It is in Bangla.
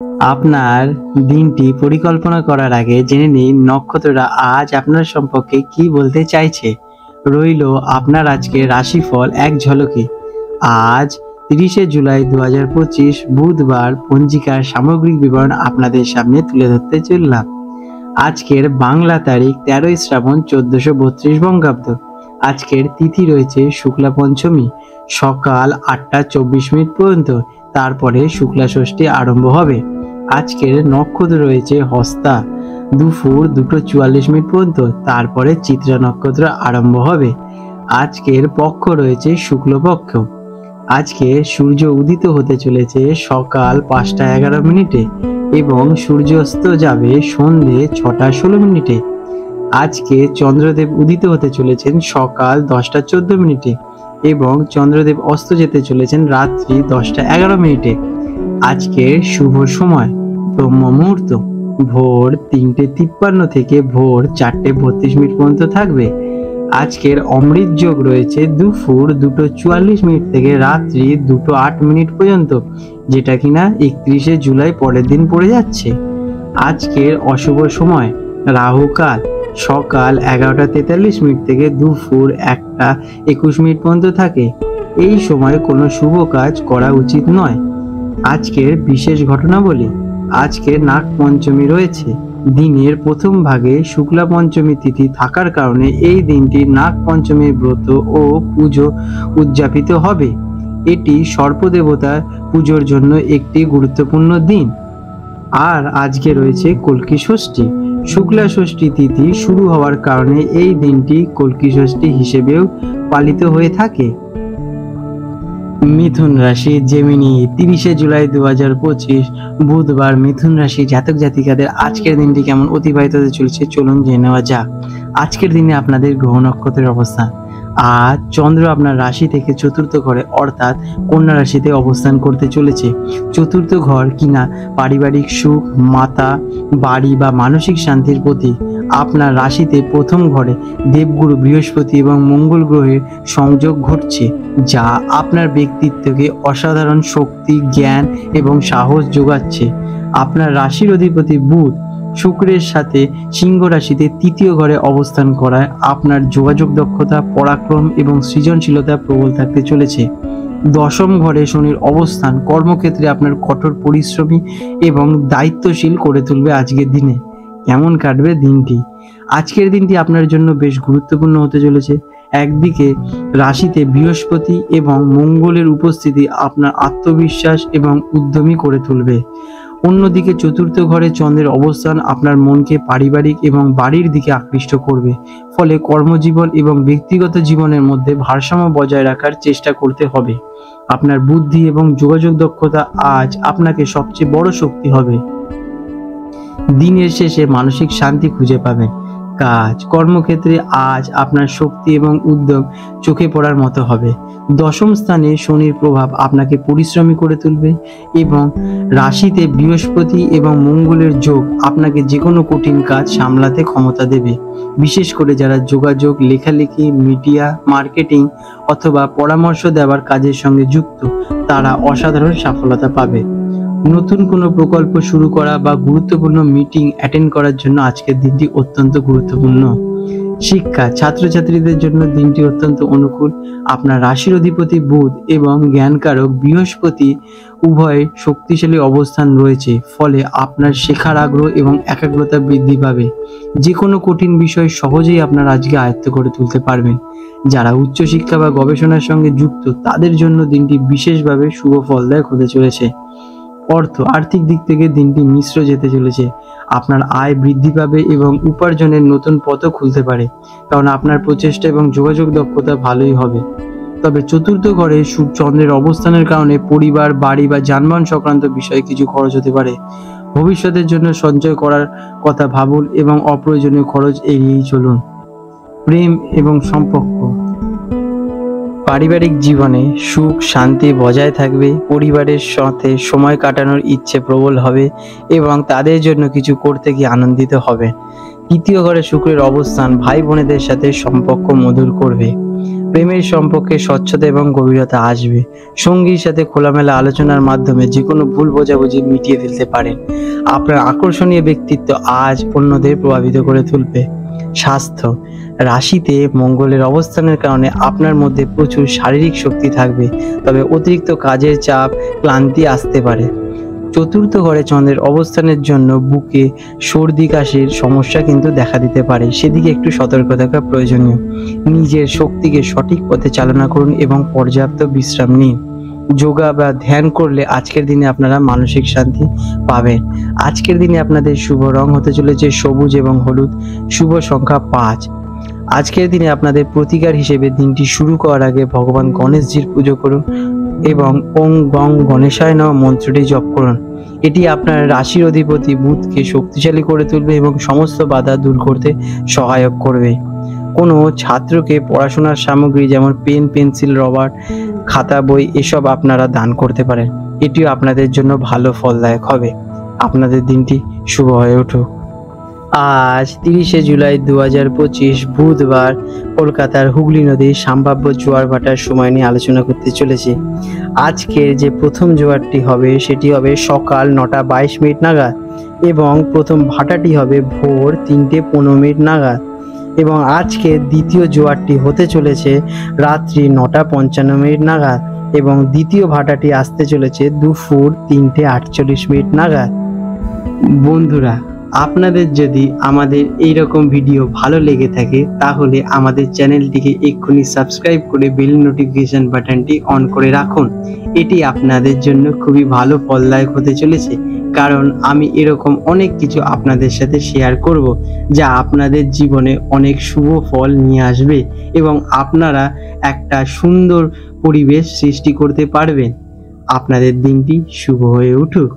আপনার দিনটি পরিকল্পনা করার আগে জেনে নিন নক্ষত্ররা আজ আপনার সম্পর্কে কি বলতে চাইছে। রইল আপনার আজকের রাশিফল এক ঝলকে। আজ 30শে জুলাই 2025 বুধবার পঞ্জিকার সামগ্রিক বিবরণ আপনাদের সামনে তুলে ধরতে চললাম। আজকের বাংলা তারিখ 13ই শ্রাবণ 1432 বঙ্গাব্দ। আজকের তিথি রয়েছে শুক্লা পঞ্চমী সকাল 8টা 24 মিনিট পর্যন্ত, তারপরে শুক্লা ষষ্ঠী আরম্ভ হবে। আজকের নক্ষত্র রয়েছে হস্তা দুপুর 2:44 মিনিট পর্যন্ত, তারপরে চিত্রা নক্ষত্র আরম্ভ হবে। আজকের পক্ষ রয়েছে শুক্লপক্ষ। আজকে সূর্য উদিত হতে চলেছে সকাল 5টা 11 মিনিটে এবং সূর্যাস্ত যাবে সন্ধে 6টা 16 মিনিটে। আজকে চন্দ্রদেব উদিত হতে চলেছেন সকাল 10টা 14 মিনিটে এবং চন্দ্রদেব অস্ত যেতে চলেছেন রাত্রি 10টা 11 মিনিটে। আজকের শুভ সময় ব্রহ্ম মুহূর্ত ভোর 3টে 53 থেকে ভোর 4টে 32 মিনিট পর্যন্ত থাকবে। আজকের অমৃত যোগ রয়েছে দুপুর 2:44 মিনিট থেকে রাত্রি 2:08 মিনিট পর্যন্ত, যেটা কিনা 31শে জুলাই পরের দিন পড়ে যাচ্ছে। আজকের অশুভ সময় রাহুকাল সকাল 11টা 43 মিনিট থেকে দুপুর 1টা 21 মিনিট পর্যন্ত থাকে। এই সময় কোনো শুভ কাজ করা উচিত নয়। আজকের বিশেষ ঘটনাবলী। আজকে নাগ পঞ্চমী রয়েছে। দিনের প্রথম ভাগে শুক্লা পঞ্চমী তিথি থাকার কারণে এই দিনটি নাগ পঞ্চমীর ব্রত ও পুজো উদযাপিত হবে। এটি সর্পদেবতার পুজোর জন্য একটি গুরুত্বপূর্ণ দিন। আর আজকে রয়েছে কল্কি ষষ্ঠী। শুক্লা ষষ্ঠী তিথি শুরু হওয়ার কারণে এই দিনটি কল্কি ষষ্ঠী হিসেবেও পালিত হয়ে থাকে। মিথুন রাশি জেমিনি 30শে জুলাই 2025 বুধবার মিথুন রাশি জাতক জাতিকাদের আজকের দিনটি কেমন অতিবাহিত হতে চলছে চলুন জেনে নেওয়া যাক। আজকের দিনে আপনাদের গ্রহ নক্ষত্রের অবস্থান। আজ চন্দ্র আপনার রাশি থেকে চতুর্থ ঘরে অর্থাৎ কন্যা রাশিতে অবস্থান করতে চলেছে। চতুর্থ ঘর কিনা পারিবারিক সুখ, মাতা, বাড়ি বা মানসিক শান্তির প্রতীক। আপনার রাশিতে প্রথম ঘরে দেবগুরু বৃহস্পতি এবং মঙ্গল গ্রহের সংযোগ ঘটছে, যা আপনার ব্যক্তিত্বকে অসাধারণ শক্তি, জ্ঞান এবং সাহস যোগাচ্ছে। আপনার রাশির অধিপতি বুধ শুক্রের সাথে সিংহ রাশিতে তৃতীয় ঘরে অবস্থান করায় আপনার যোগাযোগ দক্ষতা, পরাক্রম এবং সৃজনশীলতা প্রবল থাকতে চলেছে। দশম ঘরে শনির অবস্থান কর্মক্ষেত্রে আপনার কঠোর পরিশ্রমী এবং দায়িত্বশীল করে তুলবে। আজকের দিনে কেমন কাটবে দিনটি? আজকের দিনটি আপনার জন্য বেশ গুরুত্বপূর্ণ হতে চলেছে। একদিকে রাশিতে বৃহস্পতি এবং মঙ্গলের উপস্থিতি আপনার আত্মবিশ্বাস এবং উদ্যমী করে তুলবে। অন্যদিকে চতুর্থ ঘরে চন্দ্রের অবস্থান আপনার মনকে পারিবারিক এবং বাড়ির দিকে আকৃষ্ট করবে। ফলে কর্মজীবন এবং ব্যক্তিগত জীবনের মধ্যে ভারসাম্য বজায় রাখার চেষ্টা করতে হবে। আপনার বুদ্ধি এবং যোগাযোগ দক্ষতা আজ আপনাকে সবচেয়ে বড় শক্তি হবে। দিনের শেষে মানসিক শান্তি খুঁজে পাবেন। কাজ কর্মক্ষেত্রে আজ আপনার শক্তি এবং উদ্যম চোখে পড়ার মতো হবে। দশম স্থানে শনির প্রভাব আপনাকে পরিশ্রমী করে তুলবে এবং রাশিতে বৃহস্পতি এবং মঙ্গলের যোগ আপনাকে যে কোনো কঠিন কাজ সামলাতে ক্ষমতা দেবে। বিশেষ করে যারা যোগাযোগ, লেখালেখি, মিডিয়া, মার্কেটিং অথবা পরামর্শ দেওয়ার কাজের সঙ্গে যুক্ত, তারা অসাধারণ সফলতা পাবে। নতুন কোনো প্রকল্প শুরু করা বা গুরুত্বপূর্ণ মিটিং অ্যাটেন্ড করার জন্য আজকের দিনটি অত্যন্ত গুরুত্বপূর্ণ। শিক্ষা ছাত্রছাত্রীদের জন্য দিনটি অত্যন্ত অনুকূল। আপনার রাশির অধিপতি বুধ এবং জ্ঞানকারক বৃহস্পতি উভয় শক্তিশালী অবস্থান রয়েছে, ফলে আপনার শেখার আগ্রহ এবং একাগ্রতা বৃদ্ধি পাবে। যে কোনো কঠিন বিষয় সহজেই আপনার আজকে আয়ত্ত করে তুলতে পারবেন। যারা উচ্চশিক্ষা বা গবেষণার সঙ্গে যুক্ত তাদের জন্য দিনটি বিশেষভাবে শুভ ফলদায়ক হতে চলেছে। আর্থিক দিক থেকে দিনটি মিশ্র যেতে চলেছে। আপনার আয় বৃদ্ধি পাবে এবং উপার্জনের নতুন পথও খুলতে পারে, কারণ আপনার প্রচেষ্টা এবং যোগাযোগ দক্ষতা ভালোই হবে। তবে চতুর্থ ঘরে চন্দ্রের অবস্থানের কারণে পরিবার, বাড়ি বা যানবাহন সংক্রান্ত বিষয়ে কিছু খরচ হতে পারে। ভবিষ্যতের জন্য সঞ্চয় করার কথা ভাবুন এবং অপ্রয়োজনীয় খরচ এড়িয়েই চলুন। প্রেম এবং সম্পর্ক। পারিবারিক জীবনে সুখ শান্তি বজায় থাকবে। পরিবারের সাথে সময় কাটানোর ইচ্ছে প্রবল হবে এবং তাদের জন্য কিছু করতে গিয়ে আনন্দিত হবে। তৃতীয় ঘরে শুক্রের অবস্থান ভাই বোনেদের সাথে সম্পর্ক মধুর করবে। প্রেমের সম্পর্কে স্বচ্ছতা এবং গভীরতা আসবে। সঙ্গীর সাথে খোলামেলা আলোচনার মাধ্যমে যে কোনো ভুল বোঝাবুঝি মিটিয়ে ফেলতে পারেন। আপনার আকর্ষণীয় ব্যক্তিত্ব আজ অন্যদের প্রভাবিত করে তুলবে। স্বাস্থ্য, রাশিতে মঙ্গলের অবস্থানের কারণে আপনার মধ্যে প্রচুর শারীরিক শক্তি থাকবে, তবে অতিরিক্ত কাজের চাপ, ক্লান্তি আসতে পারে। চতুর্থ ঘরে চন্দ্রের অবস্থানের জন্য বুকে সর্দি কাশির সমস্যা কিন্তু দেখা দিতে পারে, সেদিকে একটু সতর্ক থাকা প্রয়োজনীয়। নিজের শক্তিকে সঠিক পথে চালনা করুন এবং পর্যাপ্ত বিশ্রাম নিন। যোগা বা ধ্যান করলে আজকের দিনে আপনারা মানসিক শান্তি পাবেন। আজকের দিনে আপনাদের শুভ রং হতে চলেছে সবুজ এবং হলুদ, শুভ সংখ্যা 5। আজকের দিনে আপনাদের প্রতিকার হিসেবে দিনটি শুরু করার আগে ভগবান গণেশজির পুজো করুন এবং ওং গং গণেশায় নমঃ মন্ত্রটি জপ করুন। এটি আপনার রাশির অধিপতি বুধকে শক্তিশালী করে তুলবে এবং সমস্ত বাধা দূর করতে সহায়ক করবে। কোনো ছাত্রকে পড়াশোনার সামগ্রী যেমন পেন, পেন্সিল, রবার, খাতা, বই এসব আপনারা দান করতে পারেন। এটিও আপনাদের জন্য ভালো ফলদায়ক হবে। আপনাদের দিনটি শুভ হয়ে উঠুক। আজ 30শে জুলাই 2025 বুধবার কলকাতার হুগলি নদীর সম্ভাব্য জোয়ার ভাটার সময় নিয়ে আলোচনা করতে চলেছি। আজকের যে প্রথম জোয়ারটি হবে সেটি হবে সকাল 9:22 নাগাদ এবং প্রথম ভাটাটি হবে ভোর 3:15 নাগাদ এবং আজকে দ্বিতীয় জোয়ারটি হতে চলেছে রাত্রি 9:55 নাগাদ এবং দ্বিতীয় ভাটাটি আসতে চলেছে দুপুর 3:48 নাগাদ। বন্ধুরা, আপনাদের যদি আমাদের এই রকম ভিডিও ভালো লেগে থাকে তাহলে আমাদের চ্যানেলটিকে এক্ষুনি সাবস্ক্রাইব করে বেল নোটিফিকেশন বাটনটি অন করে রাখুন। এটি আপনাদের জন্য খুবই ভালো ফলদায়ক হতে চলেছে, কারণ আমি এরকম অনেক কিছু আপনাদের সাথে শেয়ার করব যা আপনাদের জীবনে অনেক শুভ ফল নিয়ে আসবে এবং আপনারা একটা সুন্দর পরিবেশ সৃষ্টি করতে পারবেন। আপনাদের দিনটি শুভ হয়ে উঠুক।